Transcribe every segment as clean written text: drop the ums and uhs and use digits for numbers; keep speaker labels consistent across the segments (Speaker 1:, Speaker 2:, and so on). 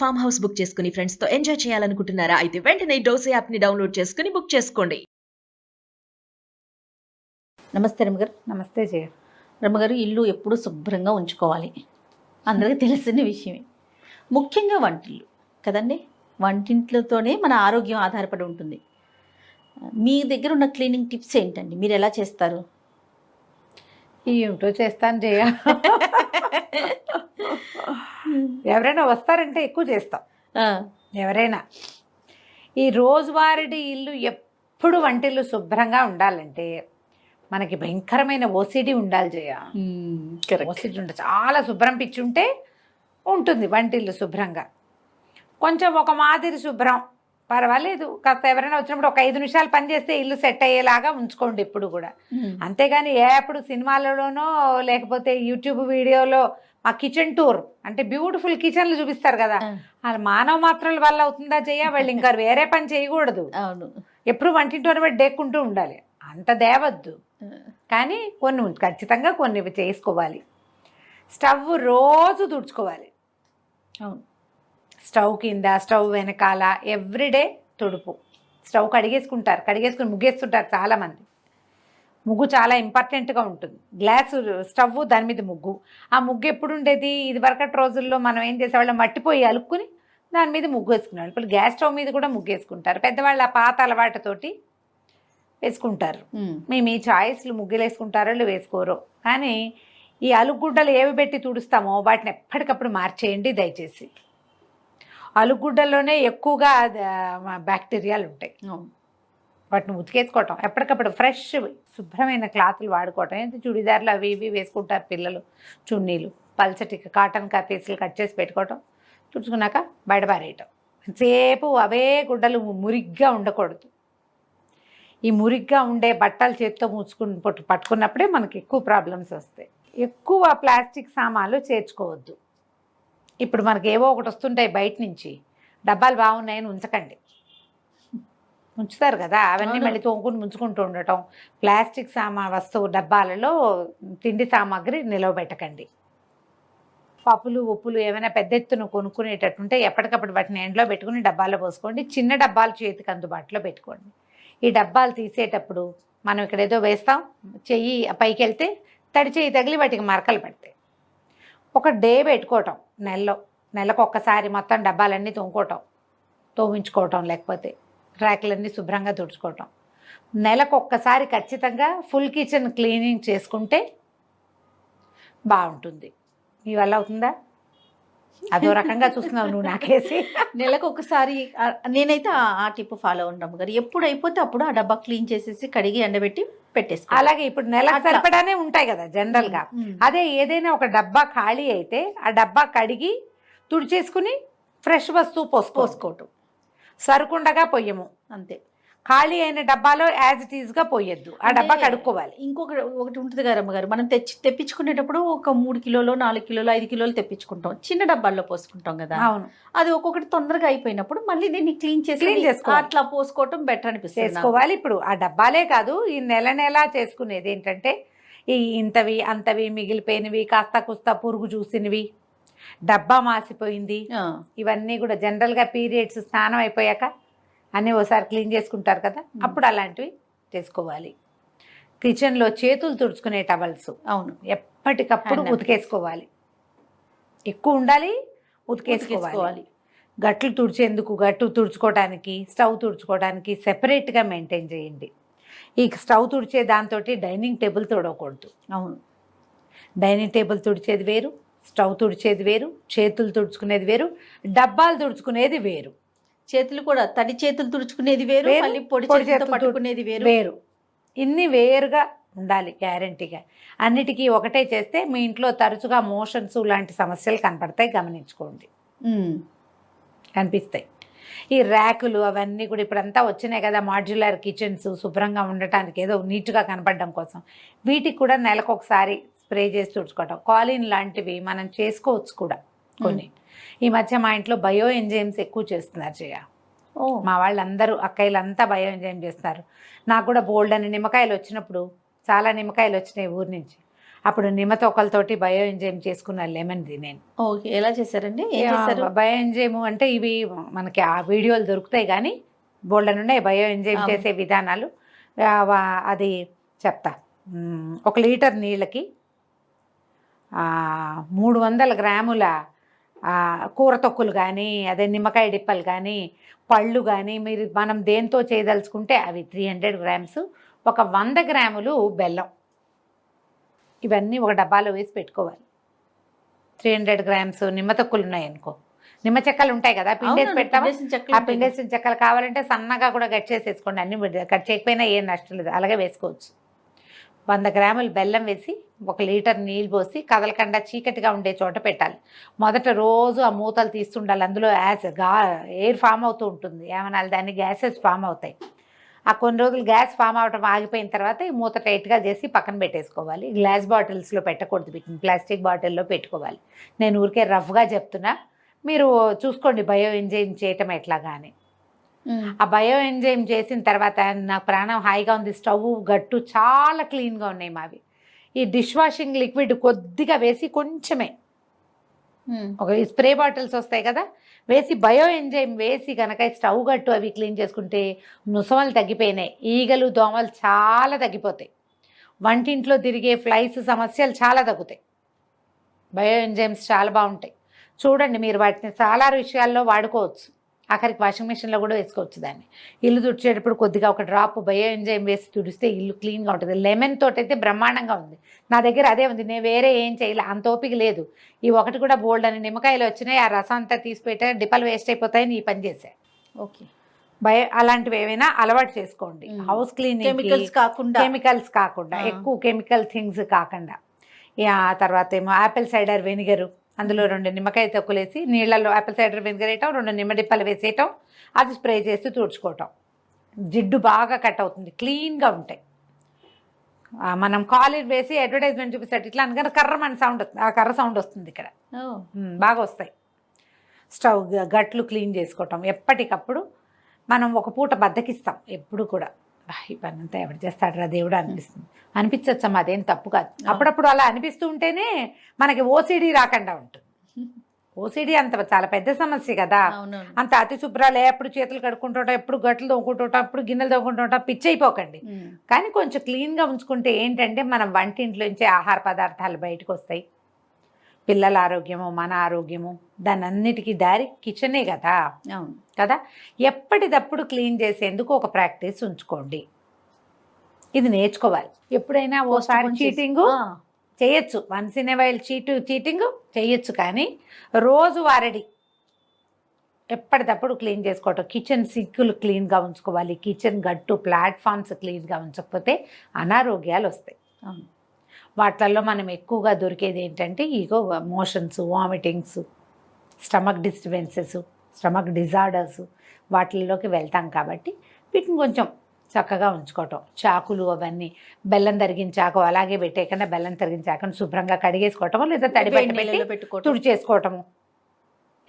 Speaker 1: Farm house book చేసుకుని friends తో enjoy చేయాలనుకుంటున్నారా? అయితే వెంటనే డోసే యాప్ ని డౌన్లోడ్ చేసుకుని బుక్ చేసుకోండి.
Speaker 2: నమస్తే రమ్మగారు.
Speaker 3: నమస్తే జయ.
Speaker 2: రమ్మగారు, ఇల్లు ఎప్పుడూ శుభ్రంగా ఉంచుకోవాలి, అందరికీ తెలిసిన విషయమే. ముఖ్యంగా వంటిల్లు కదండి, వంటింట్లతోనే మన ఆరోగ్యం ఆధారపడి ఉంటుంది. మీ దగ్గర ఉన్న క్లీనింగ్ టిప్స్ ఏంటండి? మీరు ఎలా చేస్తారు?
Speaker 3: ఏమిటో చేస్తాను జయ. ఎవరైనా వస్తారంటే ఎక్కువ చేస్తాం. ఎవరైనా ఈ రోజువారీ ఇల్లు ఎప్పుడు వంటిల్లు శుభ్రంగా ఉండాలంటే మనకి భయంకరమైన ఓసిడి ఉండాలి జయ. ఓసిడి ఉండాలి, చాలా శుభ్రం పిచ్చుంటే ఉంటుంది వంటిల్లు శుభ్రంగా. కొంచెం ఒక మాదిరి శుభ్రం పర్వాలేదు, కాస్త ఎవరైనా వచ్చినప్పుడు ఒక 5 నిమిషాలు పని చేస్తే ఇల్లు సెట్ అయ్యేలాగా ఉంచుకోండి ఎప్పుడు కూడా. అంతేగాని ఎప్పుడు సినిమాలలోనో లేకపోతే యూట్యూబ్ వీడియోలో మా కిచెన్ టూర్ అంటే బ్యూటిఫుల్ కిచెన్లు చూపిస్తారు కదా, అది మానవ మాత్రల వల్ల అవుతుందా జయ? వాళ్ళు ఇంకా వేరే పని చేయకూడదు.
Speaker 2: అవును,
Speaker 3: ఎప్పుడు వంటింటోనే బట్టి డేక్కుంటూ ఉండాలి, అంత దేవద్దు. కానీ కొన్ని ఖచ్చితంగా కొన్ని చేసుకోవాలి. స్టవ్ రోజు తుడుచుకోవాలి.
Speaker 2: అవును,
Speaker 3: స్టవ్ కింద, స్టవ్ వెనకాల ఎవ్రీడే తుడుపు. స్టవ్ కడిగేసుకుని ముగ్గేస్తుంటారు చాలామంది. ముగ్గు చాలా ఇంపార్టెంట్గా ఉంటుంది. గ్లాసు స్టవ్, దాని మీద ముగ్గు. ఆ ముగ్గు ఎప్పుడు ఉండేది? ఇది వరకటి రోజుల్లో మనం ఏం చేసేవాళ్ళం, మట్టిపోయి అలుక్కుని దాని మీద ముగ్గు వేసుకునేవాళ్ళు. ఇప్పుడు గ్యాస్ స్టవ్ మీద కూడా ముగ్గు వేసుకుంటారు పెద్దవాళ్ళు, ఆ పాత అలవాటుతోటి వేసుకుంటారు. మేము ఈ చాయిస్లు ముగ్గులు వేసుకుంటారో వేసుకోరో, కానీ ఈ అలుగుడ్డలు ఏవి పెట్టి తుడుస్తామో వాటిని ఎప్పటికప్పుడు మార్చేయండి దయచేసి. అలుగుడ్డల్లోనే ఎక్కువగా బ్యాక్టీరియాలు ఉంటాయి. వాటిని ఉతికేసుకోవటం, ఎప్పటికప్పుడు ఫ్రెష్ శుభ్రమైన క్లాతులు వాడుకోవటం. ఏంటి చుడిదార్లు అవి ఇవి వేసుకుంటారు పిల్లలు, చున్నీలు, పల్చటి కాటన్ పీసులు కట్ చేసి పెట్టుకోవటం, తుడుచుకున్నాక బయటపారేయటం. సేపు అవే గుడ్డలు మురిగ్గా ఉండకూడదు. ఈ మురిగ్గా ఉండే బట్టలు చేతితో పట్టుకున్నప్పుడే మనకి ఎక్కువ ప్రాబ్లమ్స్ వస్తాయి. ఎక్కువ ప్లాస్టిక్ సామాన్లు చేర్చుకోవద్దు. ఇప్పుడు మనకి ఏవో ఒకటి వస్తుంటాయి బయట నుంచి, డబ్బాలు బాగున్నాయని ఉంచకండి. ఉంచుతారు కదా, అవన్నీ మళ్ళీ తోముకుని ముంచుకుంటూ ఉండటం. ప్లాస్టిక్ వస్తువు డబ్బాలలో తిండి సామాగ్రి నిలవబెట్టకండి. పప్పులు ఉప్పులు ఏమైనా పెద్ద ఎత్తున కొనుక్కునేటట్టుంటే ఎప్పటికప్పుడు వాటిని ఎండలో పెట్టుకుని డబ్బాలో పోసుకోండి. చిన్న డబ్బాలు చేతికి అందుబాటులో పెట్టుకోండి. ఈ డబ్బాలు తీసేటప్పుడు మనం ఇక్కడ ఏదో వేస్తాం, చెయ్యి పైకి వెళ్తే తడి చెయ్యి తగిలి వాటికి మరకలు పడతాయి. ఒక డే పెట్టుకోవటం, నెలకు ఒక్కసారి మొత్తం డబ్బాలన్నీ తోమించుకోవటం, లేకపోతే ర్యాకులన్నీ శుభ్రంగా తుడుచుకోవటం. నెలకు ఒక్కసారి ఖచ్చితంగా ఫుల్ కిచెన్ క్లీనింగ్ చేసుకుంటే బాగుంటుంది. మీ వల్ల అవుతుందా? అదో రకంగా చూస్తున్నావు నువ్వు నాకేసి.
Speaker 2: నెలకు ఒకసారి నేనైతే ఆ టిప్ ఫాలో ఉంటాము గారు. ఎప్పుడు అయిపోతే అప్పుడు ఆ డబ్బా క్లీన్ చేసేసి కడిగి ఎండబెట్టి పెట్టేసుకో.
Speaker 3: అలాగే ఇప్పుడు నెలకు సరిపడానే ఉంటాయి కదా జనరల్గా. అదే ఏదైనా ఒక డబ్బా ఖాళీ అయితే ఆ డబ్బా కడిగి తుడిచేసుకుని ఫ్రెష్ వస్తువు పోసుకోవటం. సరుకుండగా పొయ్యము, అంతే. ఖాళీ అయిన డబ్బాలో యాజ్ ఇట్ ఈజ్గా పోయొద్దు, ఆ డబ్బా కడుక్కోవాలి.
Speaker 2: ఒకటి ఉంటుంది కదా అమ్మగారు, మనం తెప్పించుకునేటప్పుడు ఒక 3 కిలోలు 4 కిలోలు 5 కిలోలు తెప్పించుకుంటాం, చిన్న డబ్బాల్లో పోసుకుంటాం కదా.
Speaker 3: అవును, అది
Speaker 2: ఒక్కొక్కటి తొందరగా అయిపోయినప్పుడు మళ్ళీ దీన్ని క్లీన్ చేసుకోవాలి, అట్లా పోసుకోవటం బెటర్ అనిపిస్తుంది.
Speaker 3: చేసుకోవాలి. ఇప్పుడు ఆ డబ్బాలే కాదు, ఈ నెల చేసుకునేది ఏంటంటే ఈ ఇంతవి అంతవి మిగిలిపోయినవి, కాస్త కుస్తా పురుగు చూసినవి, డబ్బా మాసిపోయింది, ఇవన్నీ కూడా జనరల్గా పీరియడ్స్ స్నానం అయిపోయాక అన్నీ ఓసారి క్లీన్ చేసుకుంటారు కదా, అప్పుడు అలాంటివి చేసుకోవాలి. కిచెన్లో చేతులు తుడుచుకునే టవల్స్, అవును, ఎప్పటికప్పుడు ఉతికేసుకోవాలి. ఎక్కువ ఉండాలి, ఉతికేసుకోవాలి. గట్లు తుడుచుకోవడానికి, స్టవ్ తుడుచుకోవడానికి సెపరేట్గా మెయింటైన్ చేయండి. ఈ స్టవ్ తుడిచే దాంతో డైనింగ్ టేబుల్ తుడవకూడదు. అవును, డైనింగ్ టేబుల్ తుడిచేది వేరు, స్టవ్ తుడిచేది వేరు, చేతులు తుడుచుకునేది వేరు, డబ్బాలు తుడుచుకునేది వేరు.
Speaker 2: చేతులు కూడా తడి చేతులు తుడుచుకునేది వేరు, పొడి చేతులతో పట్టుకునేది వేరు.
Speaker 3: ఇన్ని వేరుగా ఉండాలి గ్యారంటీగా. అన్నిటికీ ఒకటే చేస్తే మీ ఇంట్లో తరచుగా మోషన్స్ లాంటి సమస్యలు కనపడతాయి, గమనించుకోండి. కనిపిస్తాయి. ఈ ర్యాకులు అవన్నీ కూడా ఇప్పుడంతా వచ్చినాయి కదా, మాడ్యులర్ కిచెన్స్ శుభ్రంగా ఉండటానికి, ఏదో నీట్గా కనపడడం కోసం. వీటికి కూడా నెలకు ఒకసారి స్ప్రే చేసి తుడుచుకోవటం. కాలిన్ లాంటివి మనం చేసుకోవచ్చు కూడా కొన్ని. ఈ మధ్య మా ఇంట్లో బయో ఎంజైమ్స్ ఎక్కువ చేస్తున్నారు జయ. మా వాళ్ళందరూ అక్కయ్యలంతా బయో ఎంజైమ్ చేస్తున్నారు. నాకు కూడా బోల్డ్ అని నిమ్మకాయలు వచ్చినప్పుడు, చాలా నిమ్మకాయలు వచ్చినాయి ఊరి నుంచి, అప్పుడు నిమ్మ తొక్కలతోటి బయో ఎంజైమ్ చేసుకున్న లెమన్ది నేను.
Speaker 2: ఓకే, ఎలా చేశారండి? ఏం చేశారు?
Speaker 3: బయో ఎంజైమ్ అంటే ఇవి మనకి ఆ వీడియోలు దొరుకుతాయి, కానీ బోల్డెన్ ఉన్నాయి బయో ఎంజైమ్ చేసే విధానాలు. అది చెప్తా. 1 లీటర్ నీళ్ళకి 300 గ్రాముల కూర తొక్కులు కానీ, అదే నిమ్మకాయ డిప్పలు కానీ, పళ్ళు కానీ, మనం దేంతో చేయదలుచుకుంటే అవి 300 గ్రామ్స్, ఒక 100 గ్రాములు బెల్లం, ఇవన్నీ ఒక డబ్బాలో వేసి పెట్టుకోవాలి. 300 గ్రామ్స్ నిమ్మ తొక్కులు ఉన్నాయనుకో, నిమ్మ చెక్కలు ఉంటాయి కదా, పిండేసి పెడతామా, ఆ పిండేసిన చెక్కలు కావాలంటే సన్నగా కూడా కట్ చేసేసుకోండి. అన్ని కట్ చేయకపోయినా ఏం నష్టం లేదు, అలాగే వేసుకోవచ్చు. 100 గ్రాములు బెల్లం వేసి 1 లీటర్ నీళ్ళు పోసి కదలకుండా చీకటిగా ఉండే చోట పెట్టాలి. మొదట రోజు ఆ మూతలు తీస్తుండాలి. అందులో ఎయిర్ ఫామ్ అవుతూ ఉంటుంది, ఏమనాలి దాన్ని, గ్యాసెస్ ఫామ్ అవుతాయి. ఆ కొన్ని రోజులు గ్యాస్ ఫామ్ అవటం ఆగిపోయిన తర్వాత ఈ మూత టైట్గా చేసి పక్కన పెట్టేసుకోవాలి. గ్లాస్ బాటిల్స్లో పెట్టకూడదు, వీటిని ప్లాస్టిక్ బాటిల్లో పెట్టుకోవాలి. నేను ఊరికే రఫ్గా చెప్తున్నా, మీరు చూసుకోండి బయో ఎంజైమ్ చేయటం ఎట్లాగా అని. ఆ బయో ఎంజైమ్ చేసిన తర్వాత నాకు ప్రాణం హాయిగా ఉంది. స్టవ్ గట్టు చాలా క్లీన్గా ఉన్నాయి మావి. ఈ డిష్ వాషింగ్ లిక్విడ్ కొద్దిగా వేసి, కొంచెమే ఒక స్ప్రే బాటిల్స్ వస్తాయి కదా, వేసి బయో ఎంజైమ్ వేసి కనుక స్టవ్ గట్టు అవి క్లీన్ చేసుకుంటే ముసమలు తగ్గిపోయినాయి, ఈగలు దోమలు చాలా తగ్గిపోతాయి, వంటింట్లో తిరిగే ఫ్లైస్ సమస్యలు చాలా తగ్గుతాయి. బయో ఎంజైమ్స్ చాలా బాగుంటాయి. చూడండి, మీరు వాటిని చాలా విషయాల్లో వాడుకోవచ్చు. ఆఖరికి వాషింగ్ మిషన్లో కూడా వేసుకోవచ్చు దాన్ని. ఇల్లు తుడిచేటప్పుడు కొద్దిగా ఒక డ్రాప్ బయో ఎంజైమ్ వేసి తుడిస్తే ఇల్లు క్లీన్గా ఉంటుంది. లెమన్ తోటి అయితే బ్రహ్మాండంగా ఉంది. నా దగ్గర అదే ఉంది, నేను వేరే ఏం చేయలే, అంత ఓపిక లేదు. ఈ ఒకటి కూడా బోల్డ్ అని నిమ్మకాయలు వచ్చినాయి, ఆ రసం అంతా తీసి పెట్టా, డిప్పలు వేస్ట్ అయిపోతాయని ఈ పని చేశా.
Speaker 2: ఓకే,
Speaker 3: అలాంటివి ఏమైనా అలవాటు చేసుకోండి. హౌస్ క్లీనింగ్, కెమికల్స్ కాకుండా, ఎక్కువ కెమికల్ థింగ్స్ కాకుండా. ఆ తర్వాత ఏమో యాపిల్ సైడర్ వెనిగరు, అందులో 2 నిమ్మకాయ తొక్కులు వేసి నీళ్ళల్లో యాపిల్ సైడర్ వెనిగర్ వేయటం, 2 నిమ్మడిప్పలు వేసేయటం, అది స్ప్రే చేసి తుడుచుకోవటం. జిడ్డు బాగా కట్ అవుతుంది, క్లీన్గా ఉంటాయి. మనం కాలేజ్ వేసి అడ్వర్టైజ్మెంట్ చూపిస్తాడు ఇట్లా అనగానే కర్రమని సౌండ్ వస్తుంది, ఆ కర్ర సౌండ్ వస్తుంది ఇక్కడ, బాగా వస్తాయి. స్టవ్ గట్లు క్లీన్ చేసుకోవటం ఎప్పటికప్పుడు. మనం ఒక పూట బద్దకిస్తాం ఎప్పుడు కూడా, ఈ పని అంతా ఎవరు చేస్తాడరా దేవుడు అనిపిస్తుంది. అనిపించచ్చమ్మా, అదేం తప్పు కాదు. అప్పుడప్పుడు అలా అనిపిస్తూ ఉంటేనే మనకి ఓసిడి రాకుండా ఉంటుంది. ఓసిడి అంత చాలా పెద్ద సమస్య కదా, అంత అతి శుభ్రాలు, ఎప్పుడు చేతులు కడుక్కుంటుంటాం, ఎప్పుడు గట్లు తోముకుంటుంటాం, ఎప్పుడు గిన్నెలు తోముకుంటుంటాం, పిచ్చి అయిపోకండి. కానీ కొంచెం క్లీన్గా ఉంచుకుంటే ఏంటంటే మనం వంటింట్లోంచి ఆహార పదార్థాలు బయటకు వస్తాయి. పిల్లల ఆరోగ్యము, మన ఆరోగ్యము, దాని అన్నిటికీ దారి కిచెనే కదా. కదా, ఎప్పటిదప్పుడు క్లీన్ చేసేందుకు ఒక ప్రాక్టీస్ ఉంచుకోండి. ఇది నేర్చుకోవాలి. ఎప్పుడైనా ఓసారి చీటింగ్ చేయొచ్చు, once in a while cheating చేయొచ్చు, కానీ రోజు వారడి ఎప్పటిదప్పుడు క్లీన్ చేసుకోవటం. కిచెన్ సింకులు క్లీన్గా ఉంచుకోవాలి, కిచెన్ గట్టు ప్లాట్ఫామ్స్ క్లీన్గా ఉంచకపోతే అనారోగ్యాలు వస్తాయి. వాటిల్లో మనం ఎక్కువగా దొరికేది ఏంటంటే ఇగో motions, vomitings, stomach disturbances, stomach disorders, వాటిల్లోకి వెళ్తాం. కాబట్టి వీటిని కొంచెం చక్కగా ఉంచుకోవటం. చాకులు అవన్నీ, బెల్లం తరిగిన చాకు అలాగే పెట్టేయకుండా బెల్లం తరిగిన చాకుని శుభ్రంగా కడిగేసుకోవటము, లేదా తడి పెట్టి తుడిచేసుకోవటము.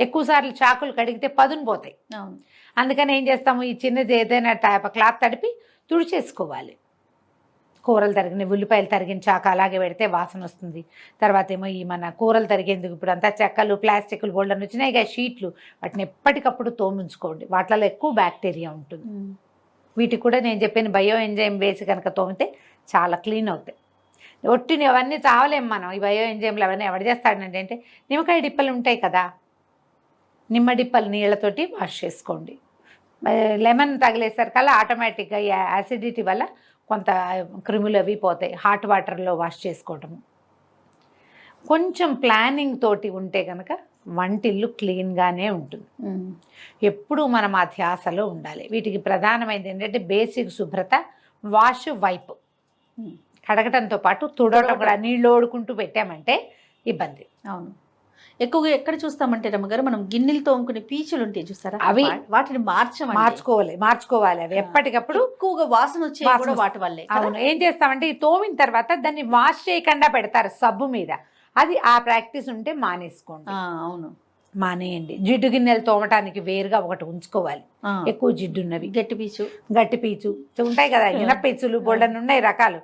Speaker 3: ఎక్కువసార్లు చాకులు కడిగితే పదును పోతాయి. అందుకని ఏం చేస్తాము, ఈ చిన్నది ఏదైనా క్లాత్ తడిపి తుడిచేసుకోవాలి. కూరలు తరిగిన, ఉల్లిపాయలు తరిగిన చాకు అలాగే పెడితే వాసన వస్తుంది. తర్వాత ఏమో ఈ మన కూరలు తరిగేందుకు ఇప్పుడు అంతా చెక్కలు, ప్లాస్టిక్లు బోల్డర్లు వచ్చినాయి ఇక షీట్లు, వాటిని ఎప్పటికప్పుడు తోముంచుకోండి. వాటిలో ఎక్కువ బ్యాక్టీరియా ఉంటుంది. వీటికి కూడా నేను చెప్పిన బయో ఎంజైమ్ వేసి కనుక తోమితే చాలా క్లీన్ అవుతాయి. ఒట్టిని అవన్నీ చావలేము మనం. ఈ బయో ఎంజైమ్లు అవన్నీ ఎవరు చేస్తాడంటే అంటే నిమ్మకాయ డిప్పలు ఉంటాయి కదా, నిమ్మ డిప్పలు నీళ్ళతోటి వాష్ చేసుకోండి. లెమన్ తగిలేసరికల్లా ఆటోమేటిక్గా యాసిడిటీ వల్ల కొంత క్రిములు అవి పోతాయి. హాట్ వాటర్లో వాష్ చేసుకోవటము. కొంచెం ప్లానింగ్ తోటి ఉంటే కనుక వంటిల్లు క్లీన్గానే ఉంటుంది. ఎప్పుడు మనం ఆ ధ్యాసలో ఉండాలి. వీటికి ప్రధానమైనది ఏంటంటే బేసిక్ శుభ్రత, వాష్, వైప్, కడగటంతో పాటు తుడవటం కూడా. నీళ్ళు ఓడుకుంటూ పెట్టామంటే ఇబ్బంది.
Speaker 2: అవును, ఎక్కువగా ఎక్కడ చూస్తామంటే రమ్మగారు, మనం గిన్నెలు తోముకునే పీచులు ఉంటాయి చూస్తారా,
Speaker 3: అవి
Speaker 2: వాటిని
Speaker 3: మార్చుకోవాలి. అవి ఎప్పటికప్పుడు
Speaker 2: ఎక్కువగా వాసన వచ్చే వాటి వల్లే.
Speaker 3: అవును, ఏం చేస్తామంటే ఈ తోమిన తర్వాత దాన్ని వాష్ చేయకుండా పెడతారు సబ్బు మీద. అది ఆ ప్రాక్టీస్ ఉంటే మానేసుకోండి.
Speaker 2: అవును,
Speaker 3: మానేయండి. జిడ్డు గిన్నెలు తోమటానికి వేరుగా ఒకటి ఉంచుకోవాలి,
Speaker 2: ఆ,
Speaker 3: ఎక్కువ జిడ్డు ఉన్నవి.
Speaker 2: గట్టి పీచు.
Speaker 3: గట్టి పీచు ఉంటాయి కదా, ఇనపీచులు బోల్డన్ ఉన్నాయి రకాలు.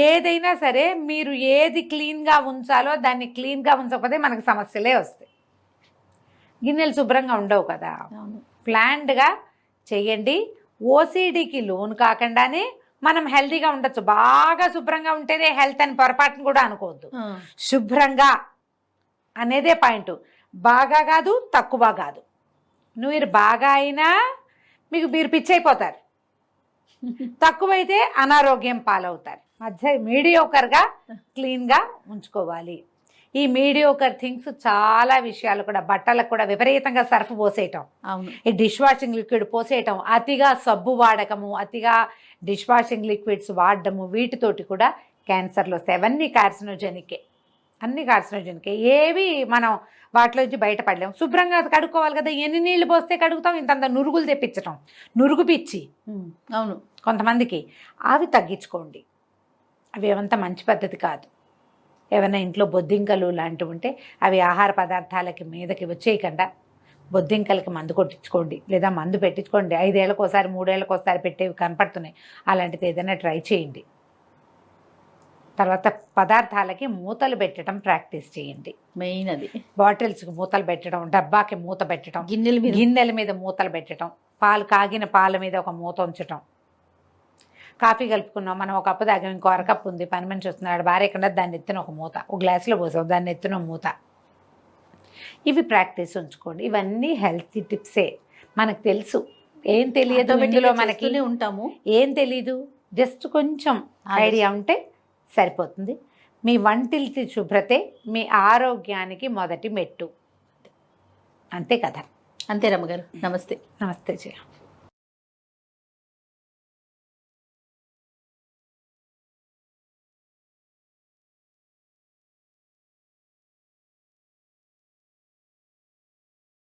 Speaker 3: ఏదైనా సరే మీరు ఏది క్లీన్గా ఉంచాలో దాన్ని క్లీన్గా ఉంచకపోతే మనకు సమస్యలే వస్తాయి. గిన్నెలు శుభ్రంగా ఉండవు కదా.
Speaker 2: అవును.
Speaker 3: ప్లాన్డ్గా చేయండి. ఓసిడికి లోన్ కాకుండానే మనం హెల్తీగా ఉండొచ్చు. బాగా శుభ్రంగా ఉంటేనే హెల్త్ అని పొరపాటును కూడా అనుకోవద్దు.
Speaker 2: ఆ,
Speaker 3: శుభ్రంగా అనేదే పాయింట్. బాగా కాదు, తక్కువ కాదు. మీరు బాగా అయినా మీరు పిచ్చి అయిపోతారు, తక్కువైతే అనారోగ్యం పాలవుతారు. మధ్య మీడియోకర్గా క్లీన్గా ఉంచుకోవాలి. ఈ మీడియోకర్ థింగ్స్ చాలా విషయాలు కూడా, బట్టలకు కూడా విపరీతంగా సర్ఫ్ పోసేయటం,
Speaker 2: అవును.
Speaker 3: ఈ డిష్ వాషింగ్ లిక్విడ్ పోసేయటం, అతిగా సబ్బు వాడకము, అతిగా డిష్ వాషింగ్ లిక్విడ్స్ వాడడము, వీటితోటి కూడా క్యాన్సర్లు వస్తాయి. అవన్నీ కార్సినోజెనికే, అన్ని కార్సినోజెనికే. ఏవి మనం వాటిలోంచి బయటపడలేము. శుభ్రంగా కడుక్కోవాలి కదా. ఎన్ని నీళ్లు పోస్తే కడుగుతాం? ఇంతంత నురుగులు తెప్పించటం, నురుగు పిచ్చి
Speaker 2: అవును.
Speaker 3: కొంతమందికి. అవి తగ్గించుకోండి. అవి ఏమంత మంచి పద్ధతి కాదు. ఏమైనా ఇంట్లో బొద్దింకలు లాంటివి ఉంటే అవి ఆహార పదార్థాలకి మీదకి వచ్చేయకుండా బొద్దింకలకి మందు కొట్టించుకోండి, లేదా మందు పెట్టించుకోండి. 5 ఏళ్ళకోసారి 3 ఏళ్ళకోసారి పెట్టేవి కనపడుతున్నాయి. అలాంటిది ఏదైనా ట్రై చేయండి. తర్వాత పదార్థాలకి మూతలు పెట్టడం ప్రాక్టీస్ చేయండి.
Speaker 2: మెయిన్ అది.
Speaker 3: బాటిల్స్కి మూతలు పెట్టడం, డబ్బాకి మూత పెట్టడం, గిన్నెల మీద మూతలు పెట్టడం, కాగిన పాల మీద ఒక మూత ఉంచటం. కాఫీ కలుపుకున్నాం, మనం ఒక కప్పు తాగాం, ఇంకో అరకప్పు ఉంది, పని మనిషి వస్తున్నాడు, భార్య ఎక్కడ, దాన్ని ఎత్తున ఒక మూత, ఒక గ్లాసులో పోసాం, దాన్ని ఎత్తున మూత. ఇవి ప్రాక్టీస్ ఉంచుకోండి. ఇవన్నీ హెల్తీ టిప్సే. మనకు తెలుసు, ఏం తెలియదు ఇందులో మనకి,
Speaker 2: ఉంటాము,
Speaker 3: ఏం తెలీదు, జస్ట్ కొంచెం ఐడియా ఉంటే సరిపోతుంది. మీ వంటిల్తి శుభ్రతే మీ ఆరోగ్యానికి మొదటి మెట్టు. అంతే కదా.
Speaker 2: అంతే రమ్మగారు. నమస్తే.
Speaker 3: నమస్తే జయ.